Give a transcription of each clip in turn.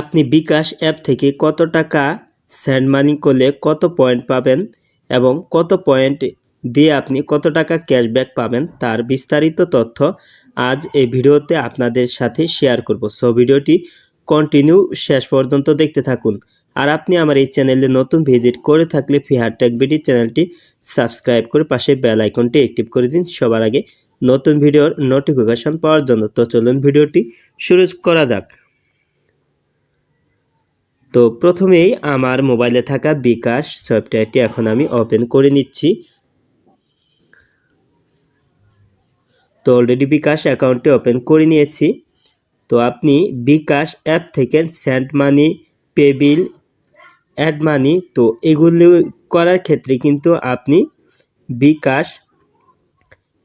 আপনি বিকাশ অ্যাপ থেকে কত টাকা সেন্ড মানি করলে কত পয়েন্ট পাবেন এবং কত পয়েন্ট দিয়ে আপনি কত টাকা ক্যাশব্যাক পাবেন তার বিস্তারিত তথ্য আজ এই ভিডিওতে আপনাদের সাথে শেয়ার করব। সো ভিডিওটি কন্টিনিউ শেষ পর্যন্ত দেখতে থাকুন। আর আপনি আমার এই চ্যানেলে নতুন ভিজিট করে থাকলে ফিহার টেক বিডি চ্যানেলটি সাবস্ক্রাইব করে পাশে বেল আইকনটি অ্যাক্টিভ করে দিন সবার আগে নতুন ভিডিওর নোটিফিকেশন পাওয়ার জন্য। তো চলুন ভিডিওটি শুরু করা যাক। তো প্রথমেই আমার মোবাইলে থাকা বিকাশ সফটওয়্যারটি এখন আমি ওপেন করে নিচ্ছি। তো অলরেডি বিকাশ অ্যাকাউন্টটি ওপেন করে নিয়েছি। তো আপনি বিকাশ অ্যাপ থেকে send money, pay bill, add money তো এগুলো করার ক্ষেত্রে কিন্তু আপনি বিকাশ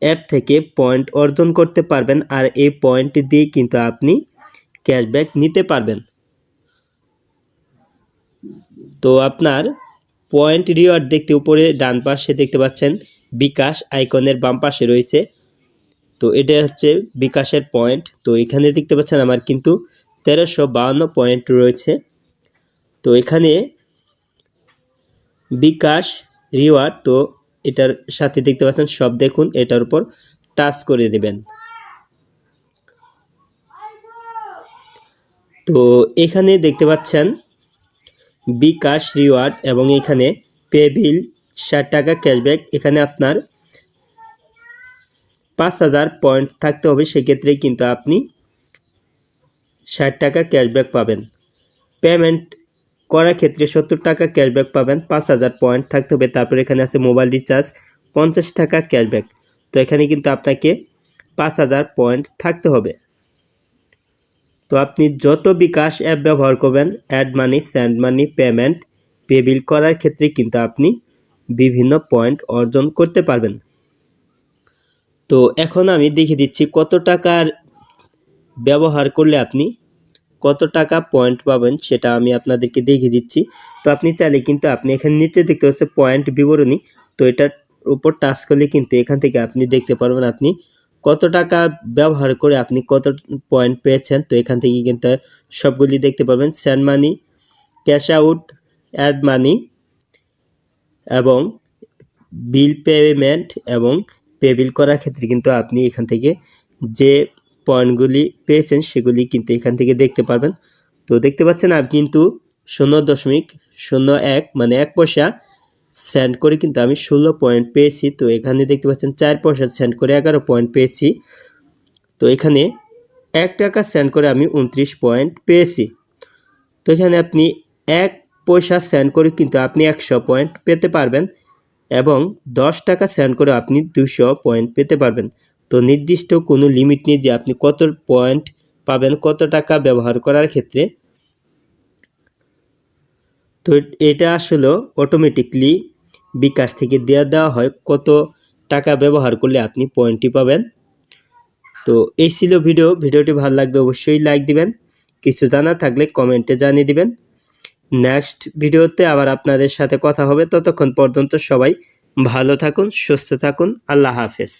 অ্যাপ থেকে পয়েন্ট অর্জন করতে পারবেন, আর এই পয়েন্ট দিয়ে কিন্তু আপনি ক্যাশব্যাক নিতে পারবেন। তো আপনার পয়েন্ট রিওয়ার্ড দেখতে উপরে ডান পাশে দেখতে পাচ্ছেন বিকাশ আইকনের বাম পাশে রয়েছে। তো এটা হচ্ছে বিকাশের পয়েন্ট। তো এখানে দেখতে পাচ্ছেন আমার কিন্তু 1352 পয়েন্ট রয়েছে। তো এখানে বিকাশ রিওয়ার্ড, তো এটার সাথে দেখতে পাচ্ছেন সব দেখুন, এটার উপর টাচ করে দেবেন। তো এখানে দেখতে পাচ্ছেন বিকাশ রিওয়ার্ড এবং এখানে পেবিল 60 টাকা ক্যাশব্যাক। এখানে আপনার 5000 পয়েন্ট থাকতে হবে, সেক্ষেত্রে কিন্তু আপনি 60 টাকা ক্যাশব্যাক পাবেন। পেমেন্ট করার ক্ষেত্রে 70 টাকা ক্যাশব্যাক পাবেন, 5000 পয়েন্ট থাকতে হবে। তারপর এখানে আছে মোবাইল রিচার্জ 50 টাকা ক্যাশব্যাক। তো এখানে কিন্তু আপনাকে 5000 পয়েন্ট থাকতে হবে। তো আপনি যত বিকাশ অ্যাপ ব্যবহার করবেন, add money, send money, payment, pay bill করার ক্ষেত্রে কিন্তু আপনি বিভিন্ন পয়েন্ট অর্জন করতে পারবেন। তো এখন আমি দেখিয়ে দিচ্ছি কত টাকার ব্যবহার করলে আপনি কত টাকা পয়েন্ট পাবেন, সেটা আমি আপনাদেরকে দেখিয়ে দিচ্ছি। তো আপনি চাইলে কিন্তু আপনি এখানে নিচে দেখতে পাচ্ছেন পয়েন্ট বিবরণী, তো এটার উপর টাচ করলে কিন্তু এখান থেকে আপনি দেখতে পারবেন আপনি কত টাকা ব্যবহার করে আপনি কত পয়েন্ট পেয়েছেন। তো এখান থেকে কিন্তু সবগুলি দেখতে পারবেন, send money, cash out, add money এবং বিল পেমেন্ট এবং পেবিল করার ক্ষেত্রে কিন্তু আপনি এখান থেকে যে পয়েন্টগুলি পেয়েছেন সেগুলি কিন্তু এখান থেকে দেখতে পারবেন। তো দেখতে পাচ্ছেন আমি কিন্তু 0.01 মানে 1 পয়সা সেন্ড করে কিন্তু আমি 16 পয়েন্ট পেয়েছি। তো এখানে দেখতে পাচ্ছেন 4 পয়সা সেন্ড করে 11 পয়েন্ট পেয়েছি। তো এখানে 1 টাকা সেন্ড করে আমি 29 পয়েন্ট পেয়েছি। তো এখানে আপনি 1 পয়সা সেন্ড করে কিন্তু আপনি 100 পয়েন্ট পেতে পারবেন এবং 10 টাকা সেন্ড করে আপনি 200 পয়েন্ট পেতে পারবেন। তো নির্দিষ্ট কোনো লিমিট নেই যে আপনি কত পয়েন্ট পাবেন কত টাকা ব্যবহার করার ক্ষেত্রে। তো এটা আসলে অটোমেটিকলি বিকাশ থেকে দেওয়া হয় কত টাকা ব্যবহার করলে আপনি পয়েন্টটি পাবেন। তো এই ছিল ভিডিওটি ভালো লাগলে অবশ্যই লাইক দিবেন, কিছু জানা থাকলে কমেন্টে জানিয়ে দিবেন। নেক্সট ভিডিওতে আবার আপনাদের সাথে কথা হবে। ততক্ষণ পর্যন্ত সবাই ভালো থাকুন, সুস্থ থাকুন। আল্লাহ হাফেজ।